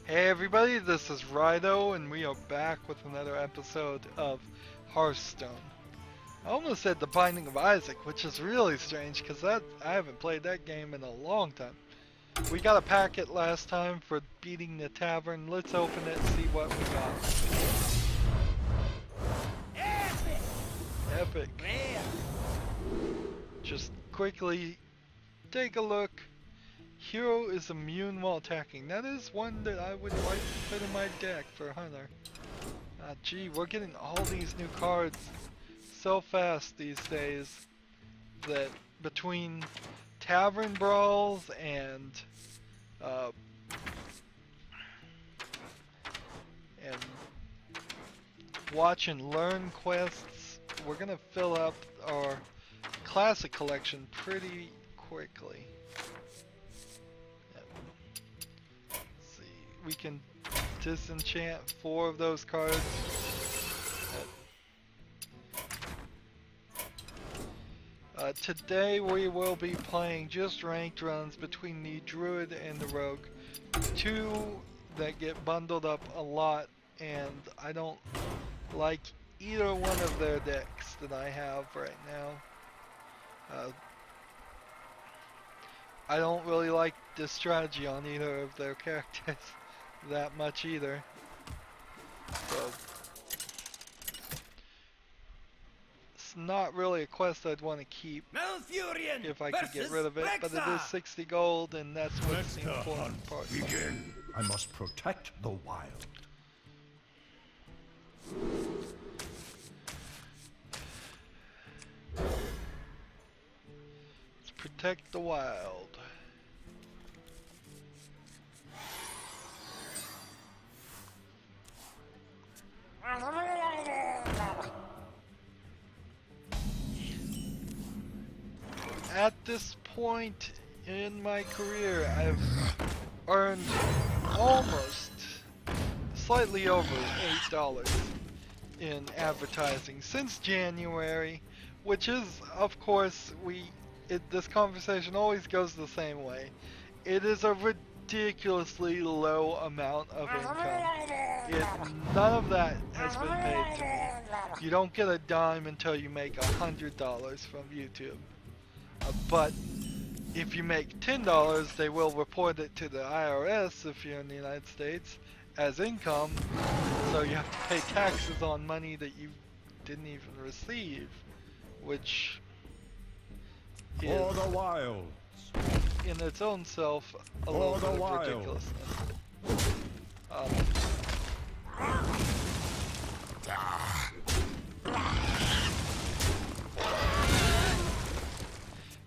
Hey everybody, this is Rydo, and we are back with another episode of Hearthstone. I almost said The Binding of Isaac, which is really strange because I haven't played that game in a long time. We got a packet last time for beating the tavern. Let's open it and see what we got. Epic. Just quickly take a look. Hero is immune while attacking. That is one that I would like to put in my deck for Hunter. Gee, we're getting all these new cards so fast these days that between tavern brawls and watch and learn quests, we're gonna fill up our classic collection pretty quickly. We can disenchant 4 of those cards. Today we will be playing just ranked runs between the Druid and the Rogue. 2 that get bundled up a lot, and I don't like either one of their decks that I have right now. I don't really like the strategy on either of their characters that much either. So it's not really a quest I'd want to keep if I could get rid of it, but it is 60 gold, and that's what's the important part. Begin. I must protect the wild. Let's protect the wild. At this point in my career, I've earned almost slightly over $8 in advertising since January, which is, of course, this conversation always goes the same way. It is a ridiculously low amount of income. None of that has been paid to me. You don't get a dime until you make $100 from YouTube. But if you make $10, they will report it to the IRS if you're in the United States as income. So you have to pay taxes on money that you didn't even receive, which is For the wilds. in its own self a little bit of ridiculousness.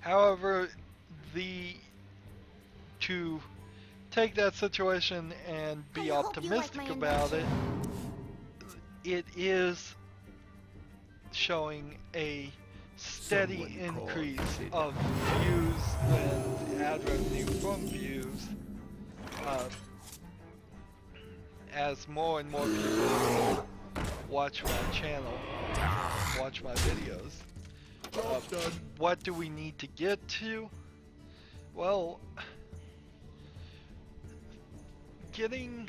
However, to take that situation and be optimistic about it, it is showing a steady increase of views and ad revenue from views as more and more people watch my channel, watch my videos. What do we need to get to? Well, getting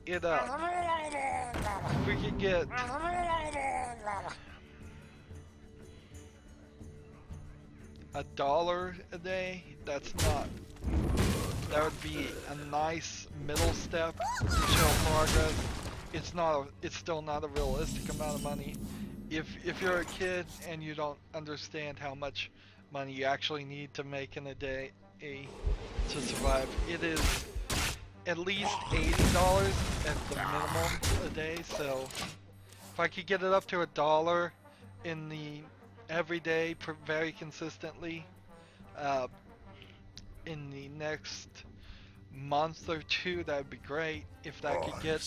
it up. If we could get $1 a day, that would be a nice middle step to show progress. It's still not a realistic amount of money. If you're a kid and you don't understand how much money you actually need to make in a day to survive, it is at least $80 at the minimum a day. So if I could get it up to $1 in the everyday, very consistently, in the next month or 2, that would be great. If that could get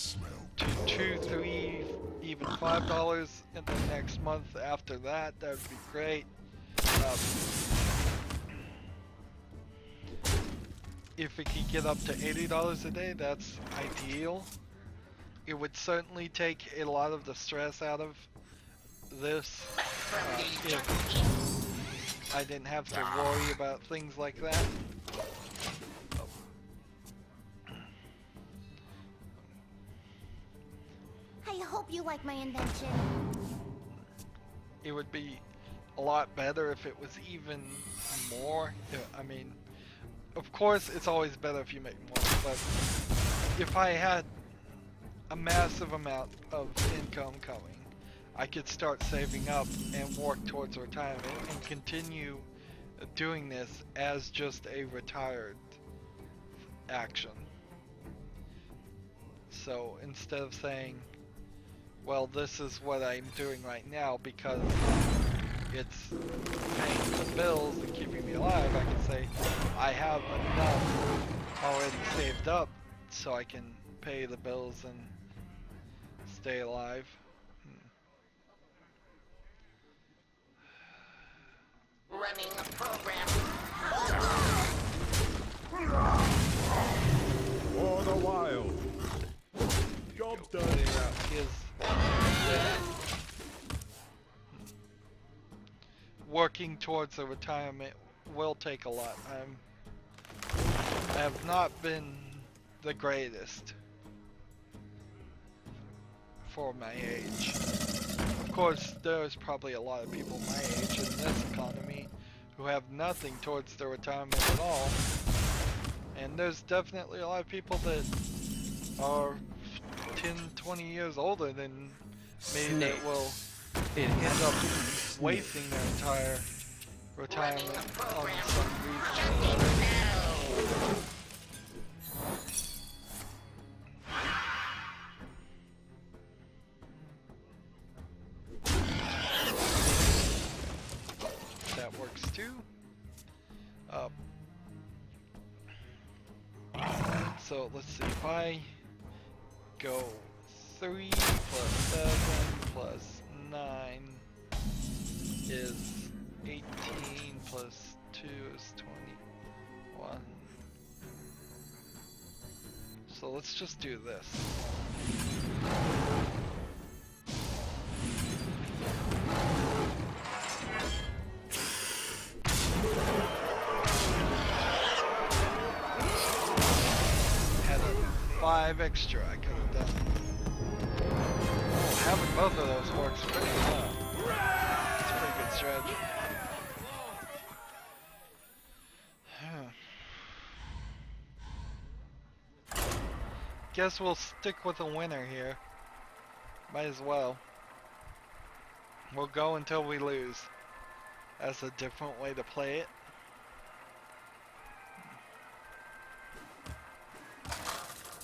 to $2, $3, even $5 in the next month after that, that would be great. If it could get up to $80 a day, that's ideal. It would certainly take a lot of the stress out of this if I didn't have to worry about things like that. Oh. like my invention. It would be a lot better if it was even more. I mean, of course, it's always better if you make more, but if I had a massive amount of income coming, I could start saving up and work towards retirement and continue doing this as just a retired action. So instead of saying, well, this is what I'm doing right now because it's paying the bills and keeping me alive, I can say I have enough already saved up so I can pay the bills and stay alive. Running a program. For the wild. Job's done. Working towards a retirement will take a lot. I have not been the greatest for my age. Of course, there's probably a lot of people my age in this economy who have nothing towards their retirement at all. And there's definitely a lot of people that are 10, 20 years older than me that will end up wasting their entire retirement on some reason. That works too. So let's see, if I go 3 plus 7 plus 9 is 18 plus 2 is 21. So let's just do this. Had a 5 extra I could have done. Oh, having both of those works pretty well. It's a pretty good strategy. Guess we'll stick with a winner here. Might as well. We'll go until we lose. That's a different way to play it.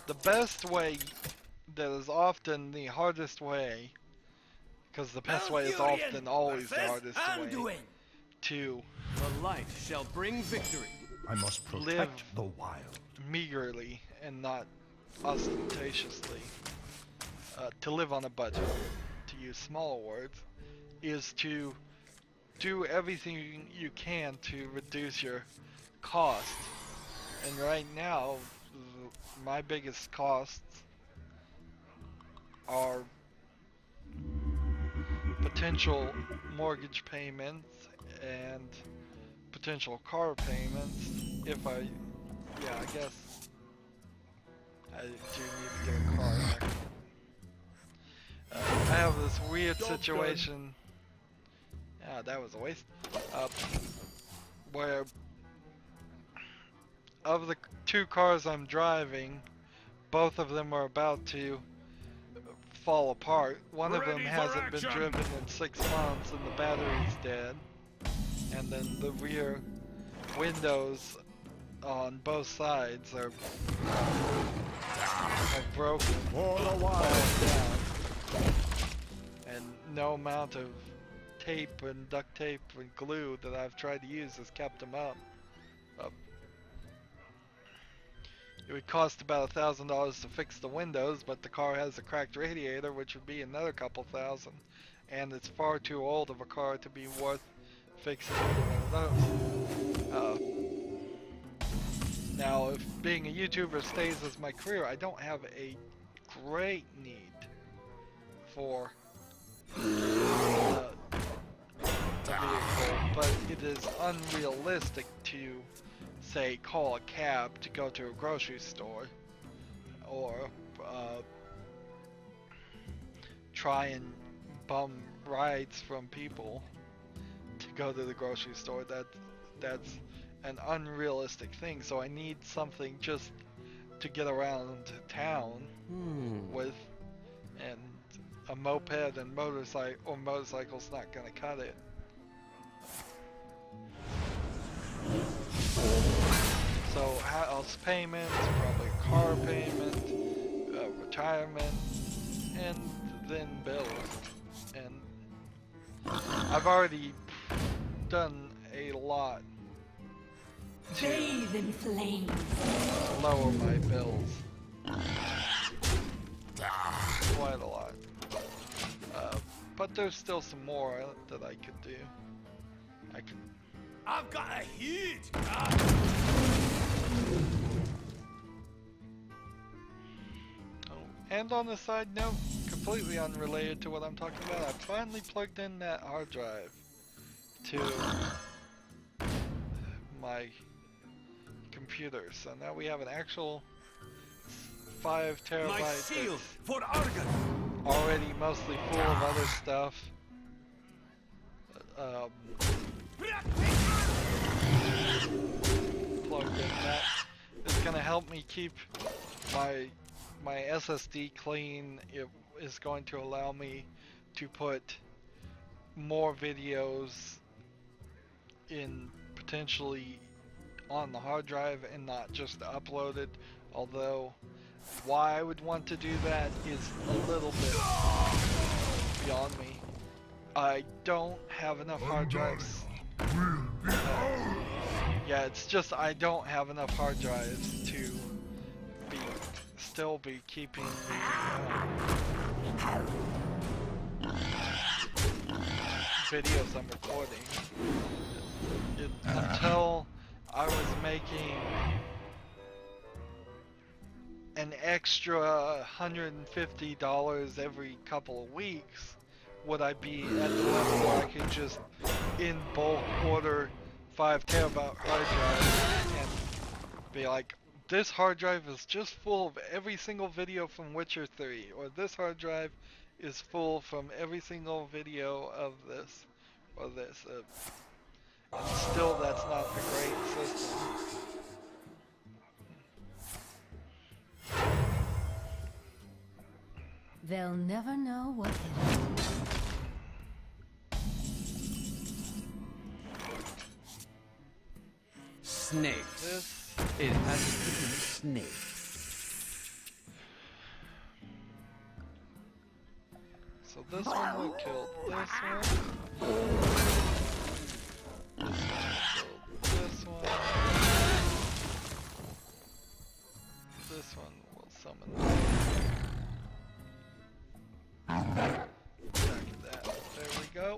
The best way that is often the hardest way, because the best way is often always the hardest way to the light shall bring victory. I must protect the wild. Meagerly and not ostentatiously, to live on a budget, to use small words, is to do everything you can to reduce your cost. And right now, my biggest costs are potential mortgage payments and potential car payments. If I guess I do need to get a car. I have this weird situation. Yeah, that was a waste. Where of the 2 cars I'm driving, both of them are about to fall apart. One of them hasn't been driven in 6 months and the battery's dead. And then the rear windows on both sides are broken. For the wild. Down. And no amount of tape and duct tape and glue that I've tried to use has kept them up. It would cost about $1,000 to fix the windows, but the car has a cracked radiator, which would be another couple thousand, and it's far too old of a car to be worth fixing one of those. Now, if being a YouTuber stays as my career, I don't have a great need for a vehicle, but it is unrealistic to, say, call a cab to go to a try and bum rides from people to go to the grocery store. That's an unrealistic thing. So I need something just to get around town with, and a moped and motorcycle's not gonna cut it. So house payments, probably car payment, retirement, and then bills. And I've already done a lot to Bathe in flames. lower my bills. Quite a lot. But there's still some more that I could do. I've got a huge And on a side note, completely unrelated to what I'm talking about, I finally plugged in that hard drive to my computer. So now we have an actual 5 terabytes. My shield for Argon. Already mostly full of other stuff. Plugged in. That is gonna help me keep my SSD clean. It is going to allow me to put more videos in potentially on the hard drive and not just upload it. Although why I would want to do that is a little bit beyond me. I don't have enough hard drives. Yeah, it's just I don't have enough hard drives to still be keeping the videos I'm recording. Until I was making an extra $150 every couple of weeks, would I be at the level where I could just in bulk order 5 terabyte hard drives and be like, this hard drive is just full of every single video from Witcher 3, or this hard drive is full from every single video of this or this. And still, that's not a great system. They'll never know what hit them. Snakes. This. It has to be snakes. So this one will kill this one. This one will kill this one. This one will summon back that. There we go.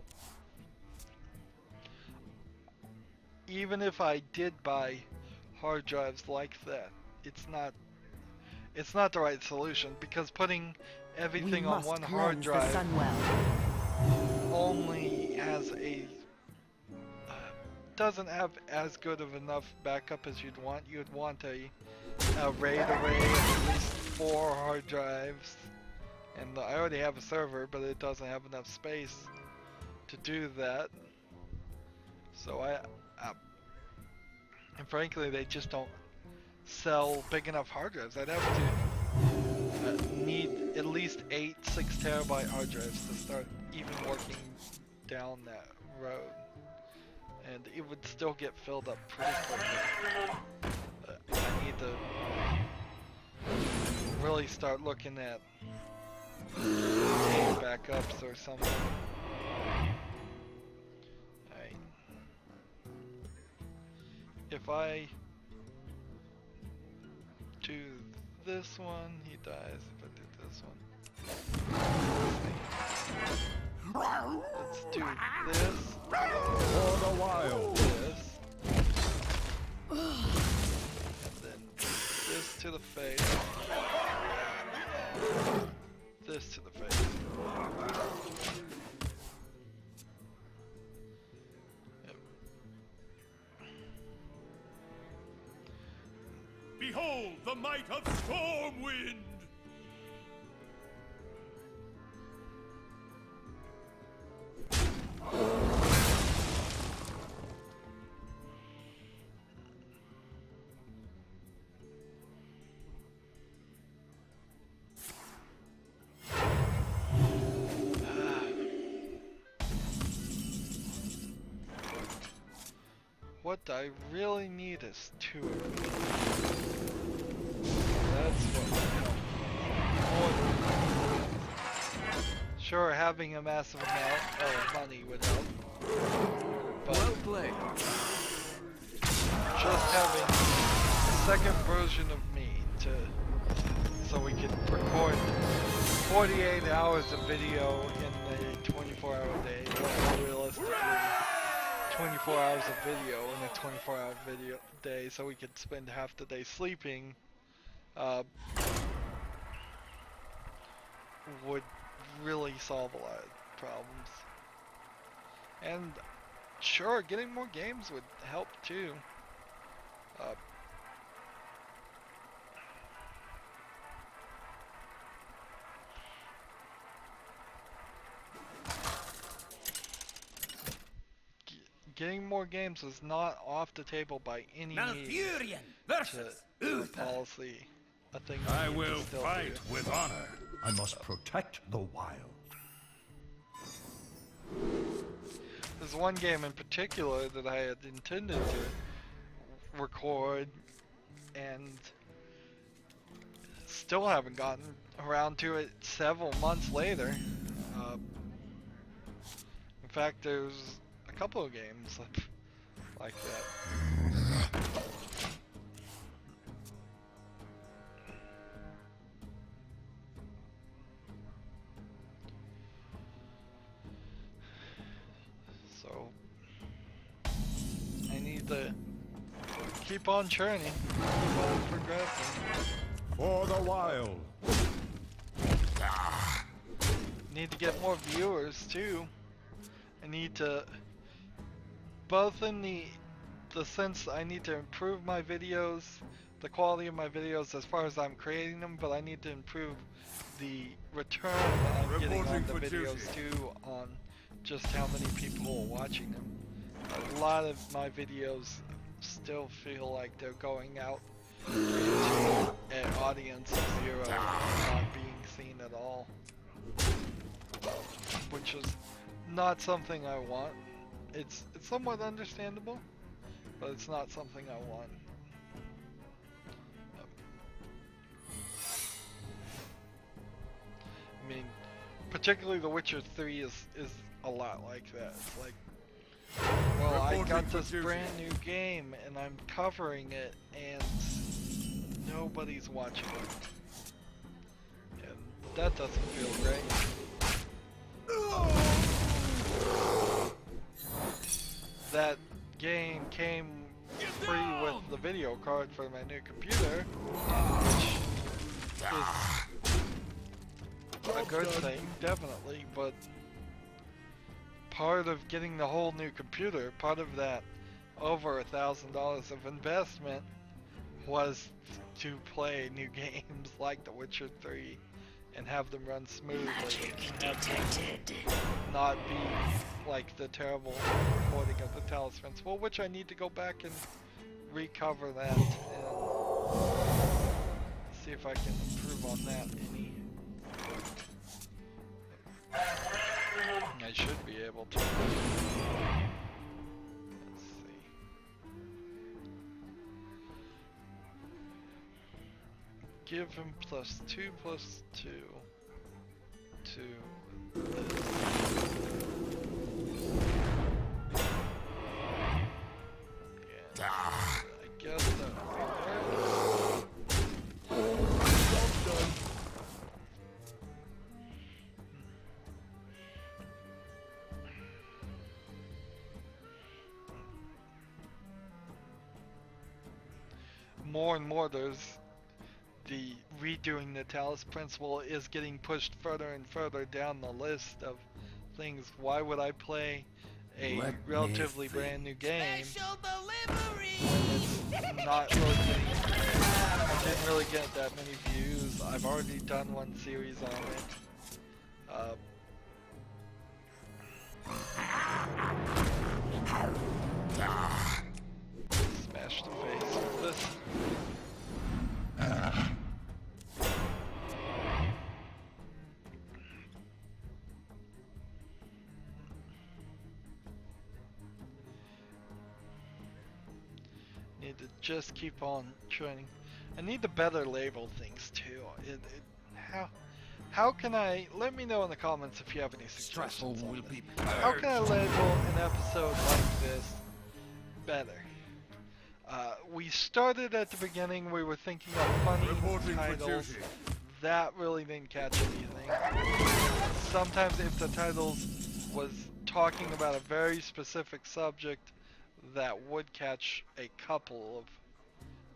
Even if I did buy hard drives like that, it's not the right solution, because putting everything on one hard drive only has doesn't have as good of enough backup as you'd want. You'd want a RAID array of at least 4 hard drives, and I already have a server, but it doesn't have enough space to do that. So and frankly, they just don't sell big enough hard drives. I'd have to need at least 8 6 terabyte hard drives to start even working down that road, and it would still get filled up pretty quickly. I need to really start looking at tape backups or something. Alright. If I do this one, he dies. If I do this one. Let's do this. For the wild. This. And then this to the face. This to the face. Yep. Behold the might of Stormwind! I really need is 2 of them. That's what would help. Sure, having a massive amount of money would help. But Well played. just having a second version of me so we can record 48 hours of video in a 24-hour day, or realistically 24 hours of video in a 24-hour video day, so we could spend half the day sleeping, would really solve a lot of problems. And sure, getting more games would help too. Getting more games is not off the table by any means. Malfurion versus Uther. Policy, a thing I we need to will still fight do. with honor. I must protect the wild. There's one game in particular that I had intended to record and still haven't gotten around to it several months later. In fact, there's a couple of games like that. So I need to keep on churning, keep on progressing. For the wild. Need to get more viewers too. I need to, both in the sense I need to improve my videos, the quality of my videos as far as I'm creating them, but I need to improve the return that I'm getting on the videos too, on just how many people are watching them. A lot of my videos still feel like they're going out into an audience of 0 and not being seen at all, which is not something I want. It's somewhat understandable, but it's not something I want. I mean, particularly The Witcher 3 is a lot like that. It's like, well, I got this brand new game and I'm covering it and nobody's watching it. And that doesn't feel great. That game came free with the video card for my new computer, which is a good thing, definitely, but part of getting the whole new computer, part of that over $1,000 of investment was to play new games like The Witcher 3 and have them run smoothly and have them not be like the terrible recording of the Talos Principle, which I need to go back and recover that and see if I can improve on that any. I should be able to. Let's see. Give him +2 +2 to this. And I guess that would more and more there's the redoing the Talos Principle is getting pushed further and further down the list of things. Why would I play a relatively brand new game when it's not really didn't really get that many views? I've already done one series on it. Smash the face with this. need to just keep on training. I need to better label things too. How can I, let me know in the comments if you have any Stressful suggestions will on be this. How can I label an episode like this better? We started at the beginning, we were thinking of funny titles. That really didn't catch anything. Sometimes if the titles was talking about a very specific subject, that would catch a couple of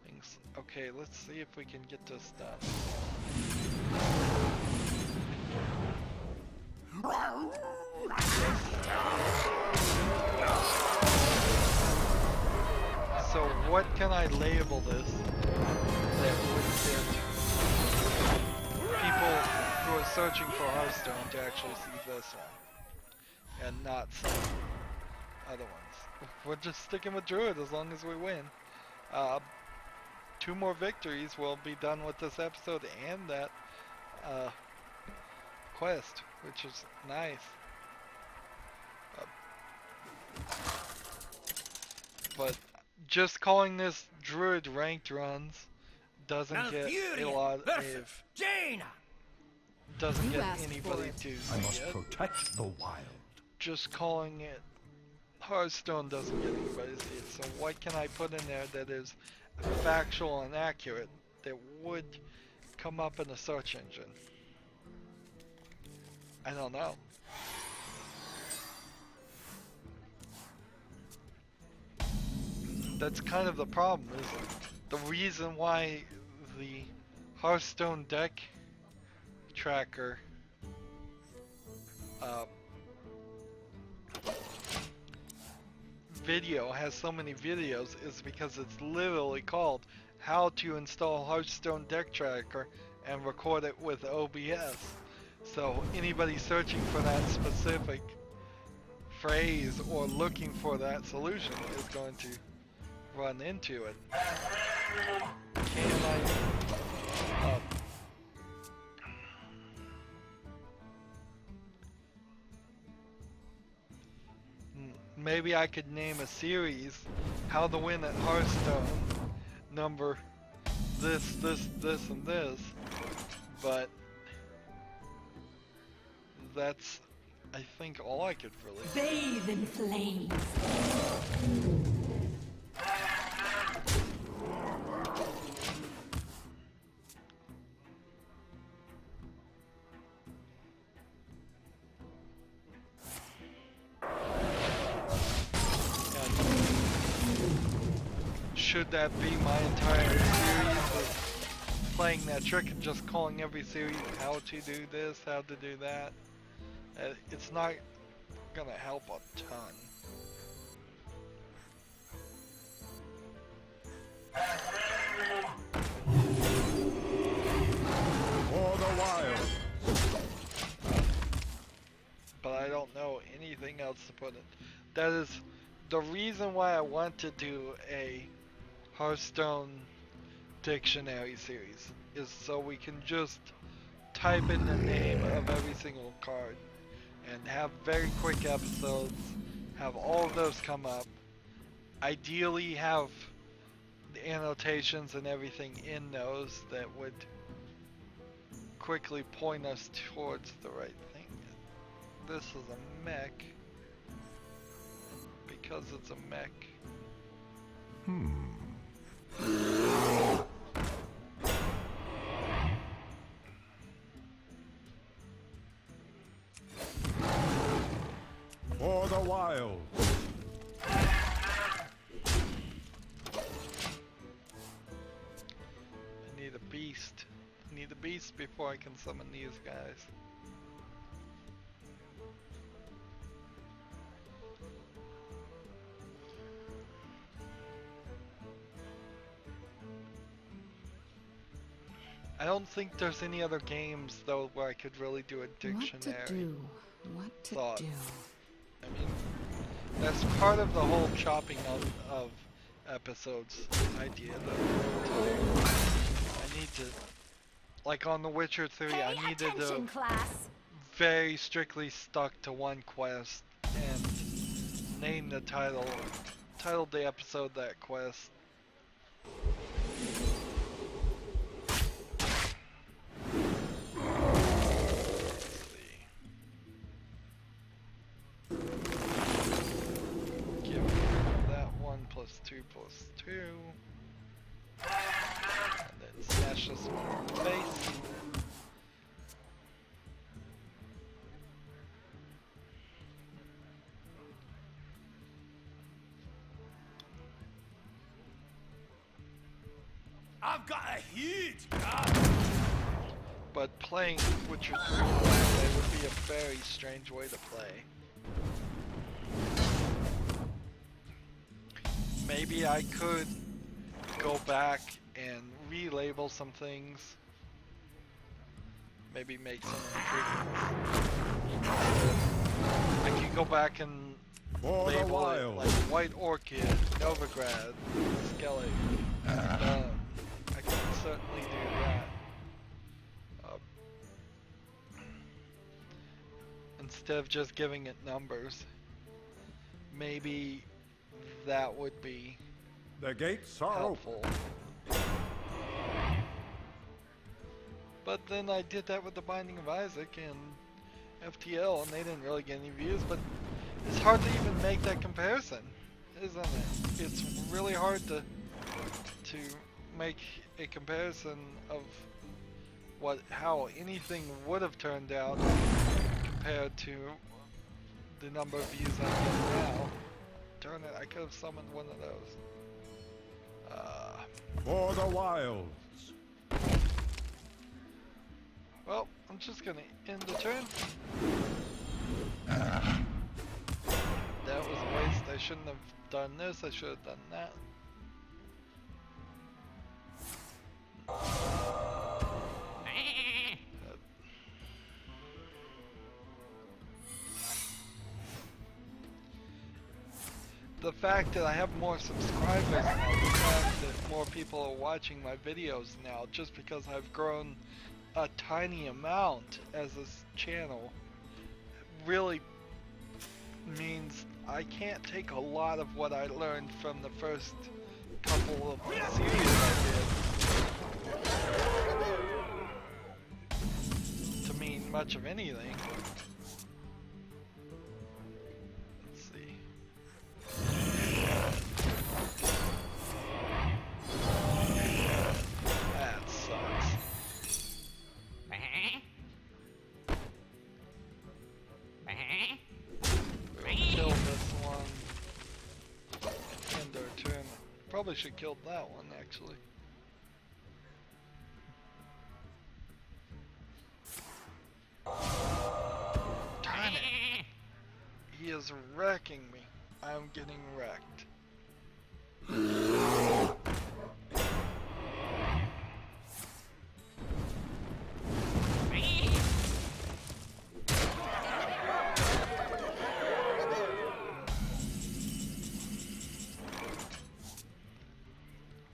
things. Okay, let's see if we can get this done. So what can I label this that would get people who are searching for Hearthstone to actually see this one and not some other ones? We're just sticking with Druid as long as we win. 2 more victories, we'll be done with this episode and that quest, which is nice. But just calling this Druid ranked runs doesn't get a lot of, Jaina. doesn't You get asked anybody for it. to I must see it. protect the wild. Just calling it Hearthstone doesn't get anybody to see it. So what can I put in there that is factual and accurate that would come up in a search engine? I don't know. That's kind of the problem, is the reason why the Hearthstone deck tracker video has so many videos is because it's literally called how to install Hearthstone deck tracker and record it with OBS. So anybody searching for that specific phrase or looking for that solution is going to run into it. Can I maybe I could name a series, How to Win at Hearthstone, number this, and this, but that's, I think, all I could really do. Bathe in flames. Should that be my entire series of playing that trick and just calling every series how to do this, how to do that? It's not gonna help a ton. For the wild. But I don't know anything else to put in. That is the reason why I want to do a Hearthstone dictionary series, is so we can just type in the name of every single card and have very quick episodes, have all of those come up, ideally have the annotations and everything in those that would quickly point us towards the right thing. This is a mech. Because it's a mech. For the wild. I need a beast. I need a beast before I can summon these guys. I don't think there's any other games though where I could really do a dictionary. What to do? What to thought. do? I mean, that's part of the whole chopping of episodes idea though. I need to, like on The Witcher 3, I needed to very strictly stuck to one quest and name the title the episode that quest, I've got a huge gun. But playing Witcher 3 that way would be a very strange way to play. Maybe I could go back and relabel some things. Maybe make some improvements. I could go back and For the label it wild. like White Orchid, Novigrad, Skelly. I can certainly do that. Instead of just giving it numbers. Maybe that would be The gates are open. helpful. But then I did that with the Binding of Isaac and FTL, and they didn't really get any views. But it's hard to even make that comparison, isn't it? It's really hard to make a comparison of how anything would have turned out compared to the number of views I get now. Darn it, I could have summoned one of those. For the wilds. Well, I'm just gonna end the turn. That was a waste. I shouldn't have done this. I should have done that. The fact that I have more subscribers now, the fact that more people are watching my videos now, just because I've grown a tiny amount as this channel, really means I can't take a lot of what I learned from the first couple of series I did to mean much of anything. Let's see. That sucks. Kill this one. End our turn. Probably should kill that one actually. Darn it. He is wrecking me. I'm getting wrecked.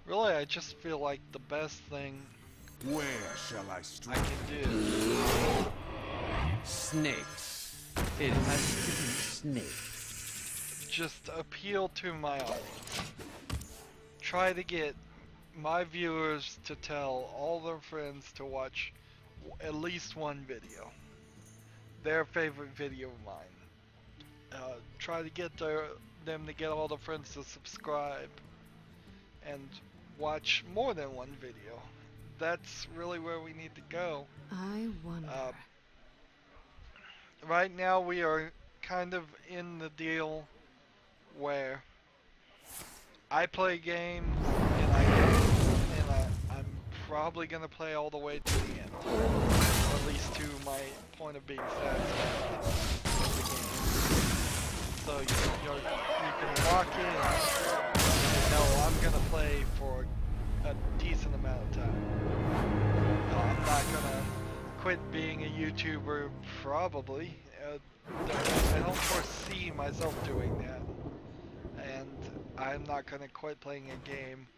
Really, I just feel like the best thing Where shall I I strike? can do. Snakes. It has to be snakes. Just appeal to my audience. Try to get my viewers to tell all their friends to watch at least one video. Their favorite video of mine. Try to get them to get all their friends to subscribe and watch more than one video. That's really where we need to go. I wonder. Right now we are kind of in the deal where I play games and I'm probably gonna play all the way to the end, or at least to my point of being satisfied with the game. So you can walk in and know I'm gonna play for a decent amount of time. I'm not gonna quit being a YouTuber, probably. I don't foresee myself doing that. And I'm not gonna quit playing a game.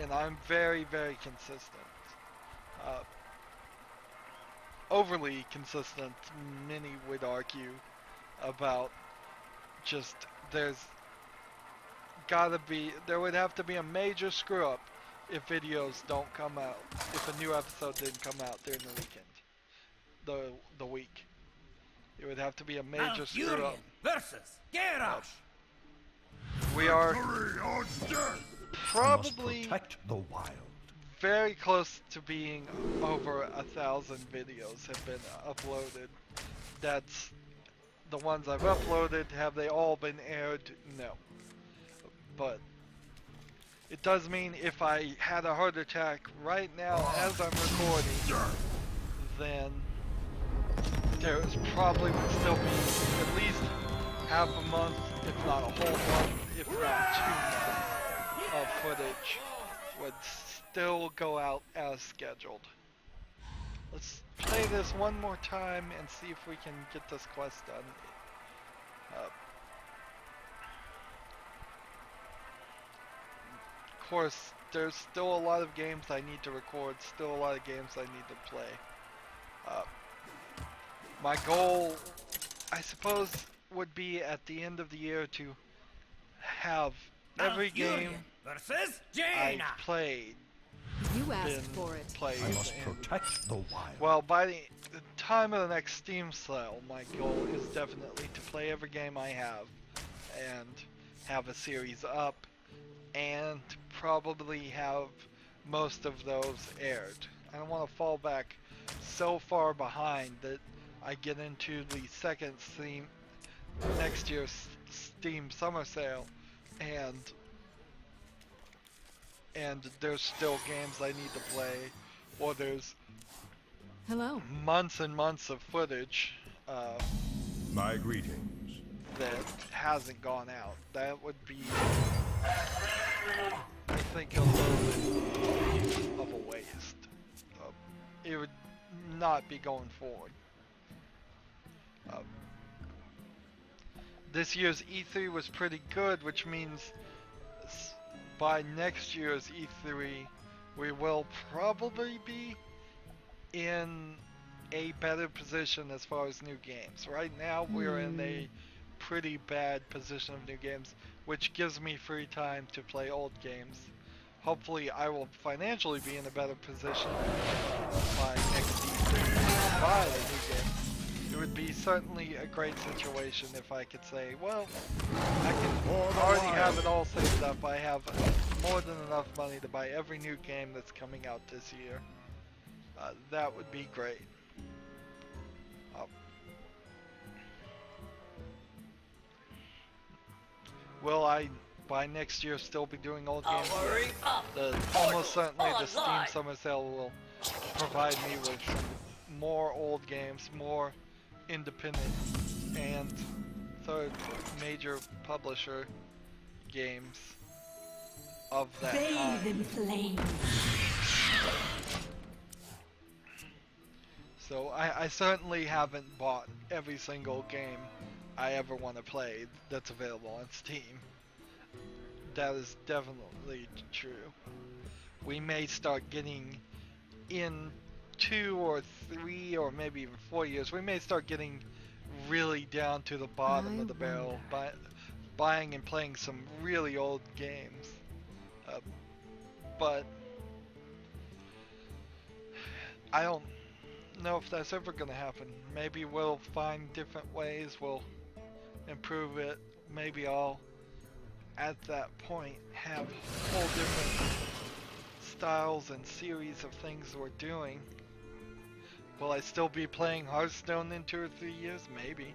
And I'm very, very consistent. Overly consistent, many would argue, about just there would have to be a major screw up if videos don't come out, if a new episode didn't come out during the weekend, the week. It would have to be a major screw up. Versus Geralt. We are Must probably protect the wild. very close to being over 1,000 videos have been uploaded. That's the ones I've uploaded. Have they all been aired? No. But It does mean if I had a heart attack right now as I'm recording, then there's probably would still be at least half a month, if not a whole month, if not 2 months of footage would still go out as scheduled. Let's play this one more time and see if we can get this quest done. Of course, there's still a lot of games I need to record, still a lot of games I need to play. My goal, I suppose, would be at the end of the year to have every game versus I've Jaina. played You asked been for it. played. I must and- protect the wild. Well, by the time of the next Steam sale, my goal is definitely to play every game I have and have a series up and probably have most of those aired. I don't want to fall back so far behind that I get into the second Steam next year's Steam summer sale and there's still games I need to play, or there's Hello. months and months of footage My greetings. that hasn't gone out. That would be, I think, a little bit of a waste. It would not be going forward. This year's E3 was pretty good, which means by next year's E3 we will probably be in a better position as far as new games. Right now we're in a pretty bad position of new games, which gives me free time to play old games. Hopefully I will financially be in a better position by next E3 to buy a new game. It would be certainly a great situation if I could say, well, I can already have it all saved up. I have more than enough money to buy every new game that's coming out this year. That would be great. Will I, by next year, still be doing old games? Hurry up. Almost certainly the Steam Online. Summer Sale will provide me with some more old games, more independent and third major publisher games of that Bathe kind. in flame. So I certainly haven't bought every single game I ever want to play that's available on Steam. That is definitely true. We may start getting in 2 or 3 or maybe even 4 years, we may start getting really down to the bottom of the barrel by buying and playing some really old games. But I don't know if that's ever going to happen. Maybe we'll find different ways, we'll improve it. Maybe I'll, at that point, have whole different styles and series of things we're doing. Will I still be playing Hearthstone in 2 or 3 years? Maybe.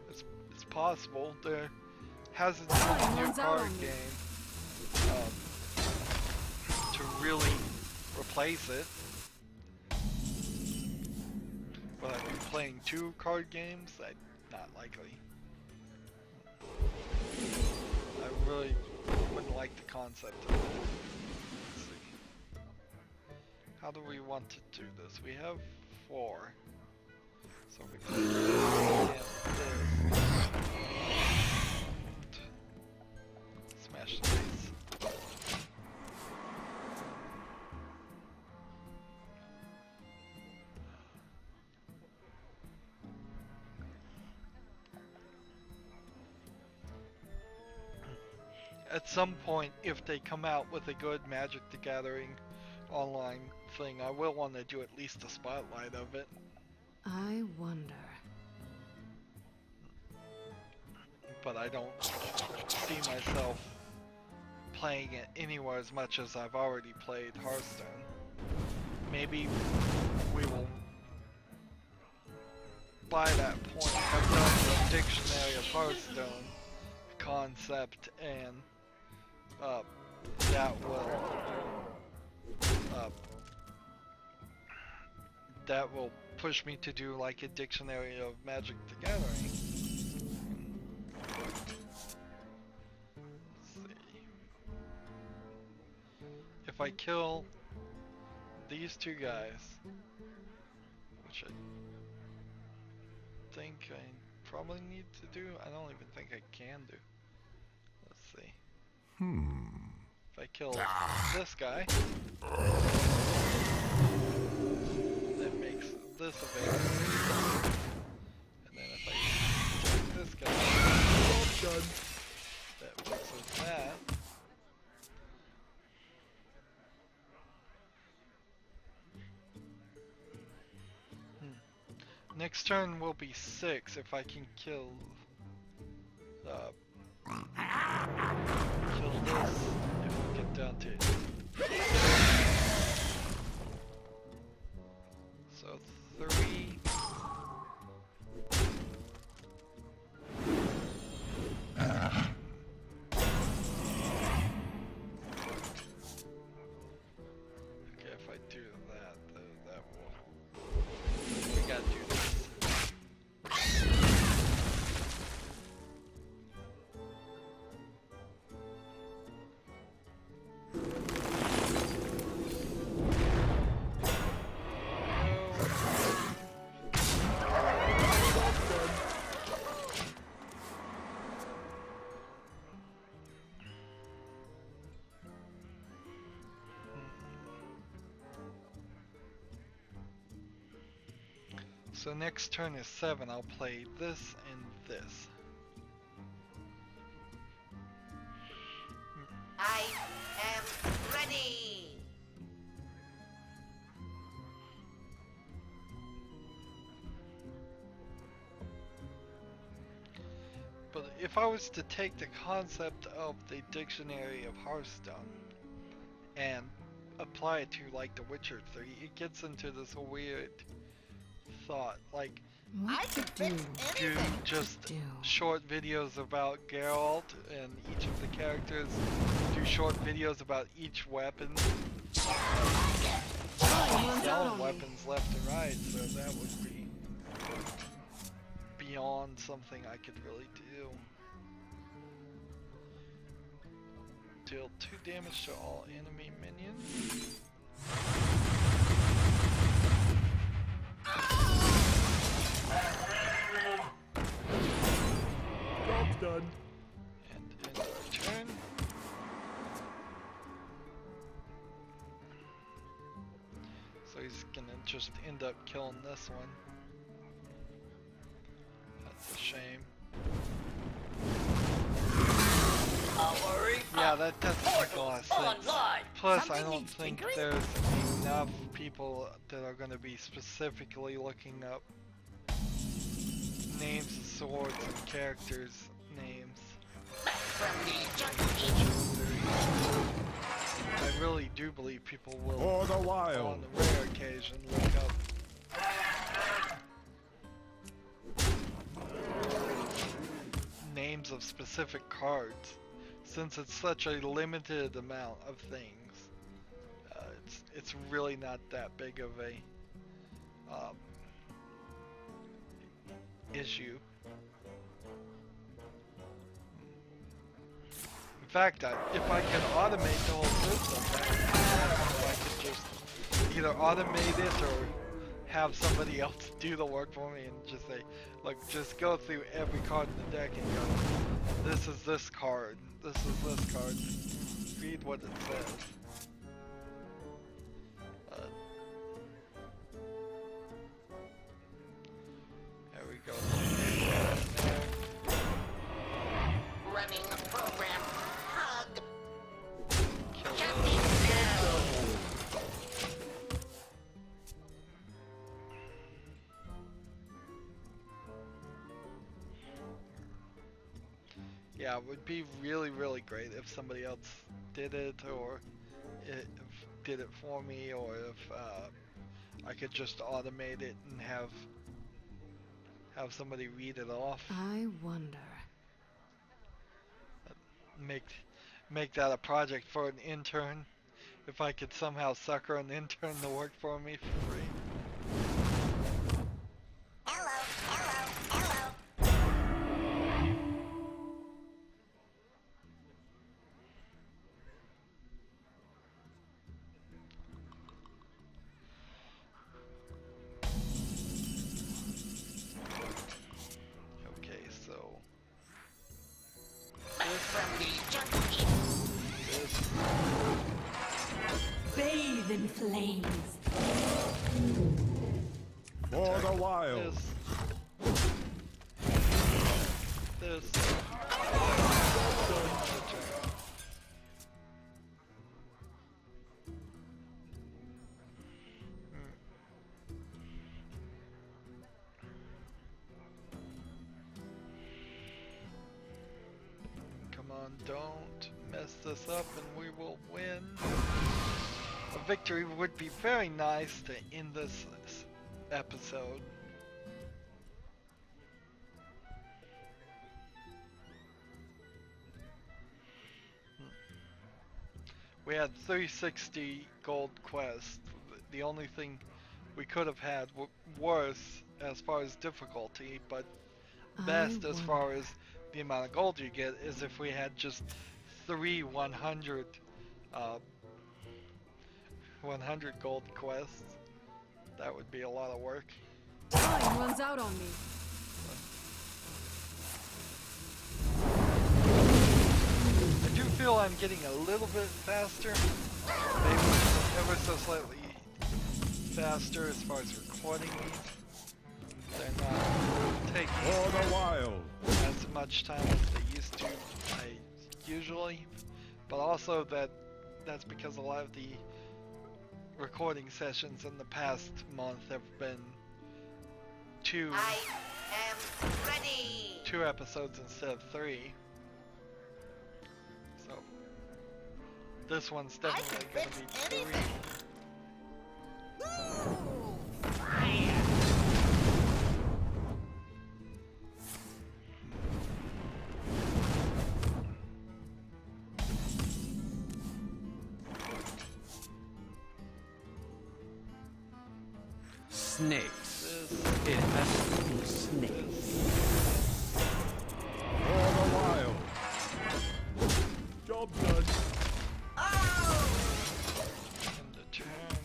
It's possible. There hasn't been a new Runs out card on me. game to really replace it. Will I be playing 2 card games? Not likely. I really wouldn't like the concept of it. Let's see. How do we want to do this? We have 4. So we can do this. Smash the base. At some point, if they come out with a good Magic the Gathering online thing, I will want to do at least a spotlight of it. I wonder. But I don't see myself playing it anywhere as much as I've already played Hearthstone. Maybe we will, by that point, have done the Dictionary of Hearthstone concept and uh, that will push me to do like a dictionary of Magic the Gathering. Let's see. If I kill these two guys, which I think I probably need to do, I don't even think I can do. Let's see. If I kill this guy, that makes this available. And then if I take this guy, that fixes that. Next turn will be 6 if I can kill this if we get down to it. So 3. Okay, if I do that, that will. We gotta do this. So next turn is 7, I'll play this and this. I am ready. But if I was to take the concept of the dictionary of Hearthstone and apply it to like The Witcher 3, it gets into this weird thought, like What to do? do just short videos about Geralt and each of the characters, do short videos about each weapon, selling weapons left and right, so that would be beyond something I could really do. Deal 2 damage to all enemy minions. Job's done. And end our turn. So he's gonna just end up killing this one. That's a shame. Yeah, that doesn't make a lot of sense. Plus, I don't think there's enough people that are gonna be specifically looking up names of swords and characters' names. I really do believe people will, For the wild. on the rare occasion, look up names of specific cards, since it's such a limited amount of things. It's really not that big of a issue. In fact, if I can automate the whole system, if I could just either automate it or have somebody else do the work for me and just say, look, just go through every card in the deck and go, this is this card, this is this card, read what it says. There we go. Running the program. Hug. Kill it. Jumping down. Yeah, it would be really, really great if somebody else did it, or did it for me, or if I could just automate it and have somebody read it off. I wonder. make that a project for an intern. If I could somehow sucker an intern to work for me for free. Hello, hello, hello. Okay, so From the jungle. this Bathe in flames. For the wild. this Come on, don't mess this up and we will win. A victory would be very nice to end this episode. We had 360 gold quests. The only thing we could have had worse as far as difficulty, but best as far as the amount of gold you get, is if we had just 100 gold quests. That would be a lot of work. Time runs out on me. I do feel I'm getting a little bit faster, maybe ever so slightly faster as far as recording these. They're not taking For the wild. as much time as they used to, usually, but also that's because a lot of the recording sessions in the past month have been two I am ready. episodes instead of 3. So this one's definitely going to be 3. Snakes. This, It has to be snakes. For the wild. Job done. and the turn.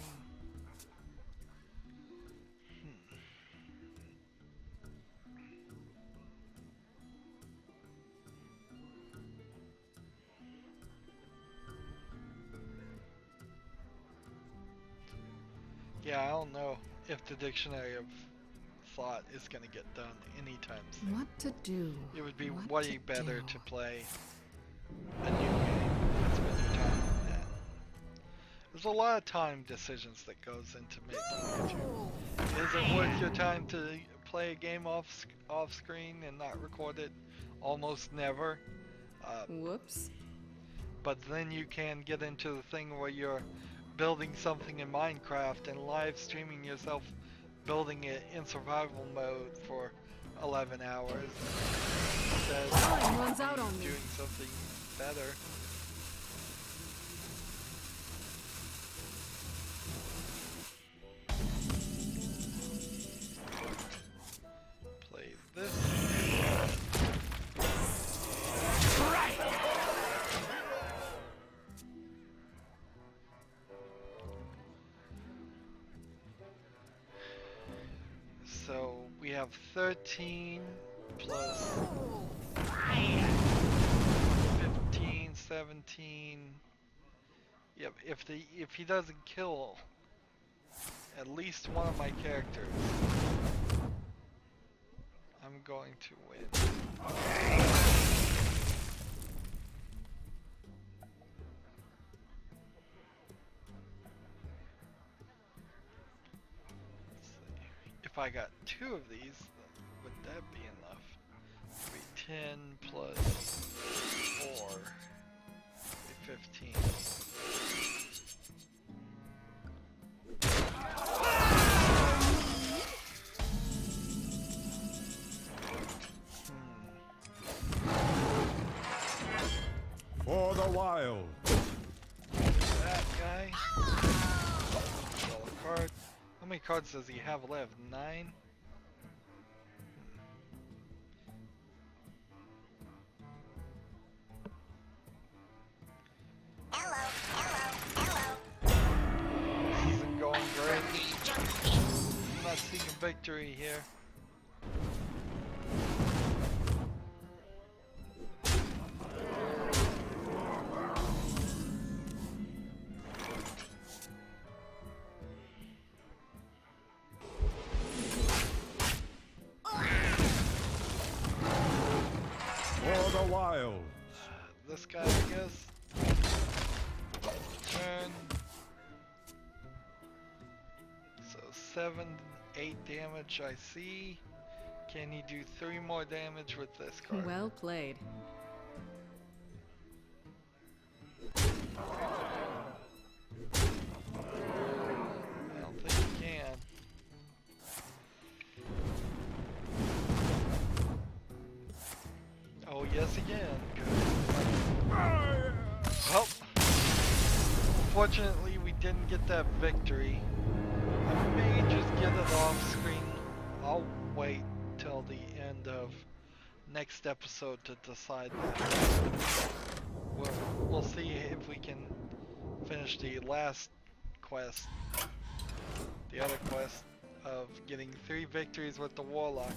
Yeah, I don't know if the Dictionary of Thought is going to get done anytime soon. What to do? It would be What way to better do? to play a new game and spend your time on that. There's a lot of time decisions that goes into making it. Is it worth your time to play a game off screen and not record it? Almost never. Whoops. But then you can get into the thing where you're building something in Minecraft and live streaming yourself building it in survival mode for 11 hours instead of Time runs out on me. doing something better. Play this. So we have 13 plus 15, 17. Yep, if he doesn't kill at least one of my characters, I'm going to win. If I got 2 of these, would that be enough? It'd be 10 plus 4, be 15. For the wild. That guy. Sell a card. How many cards does he have left? 9? Hello, hello, hello. This isn't going great. Friendly jump. I'm not seeing a victory here. For the wild. This guy, I guess. Turn. So 7, 8 damage I see. Can he do 3 more damage with this card? Well played. I don't think he can. Oh yes he can. Good. Well, unfortunately we didn't get that victory. I may just get it off screen. I'll wait till the end of next episode to decide that. We'll see if we can finish the last quest, the other quest of getting 3 victories with the Warlock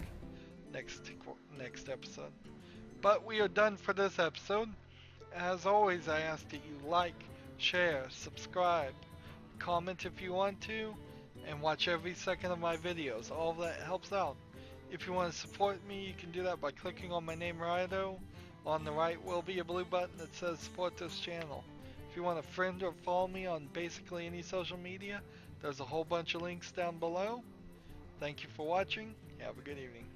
next episode. But we are done for this episode. As always, I ask that you like, share, subscribe, comment if you want to, and watch every second of my videos. All of that helps out. If you want to support me, you can do that by clicking on my name, Rydo. On the right will be a blue button that says support this channel. If you want to friend or follow me on basically any social media, there's a whole bunch of links down below. Thank you for watching. Have a good evening.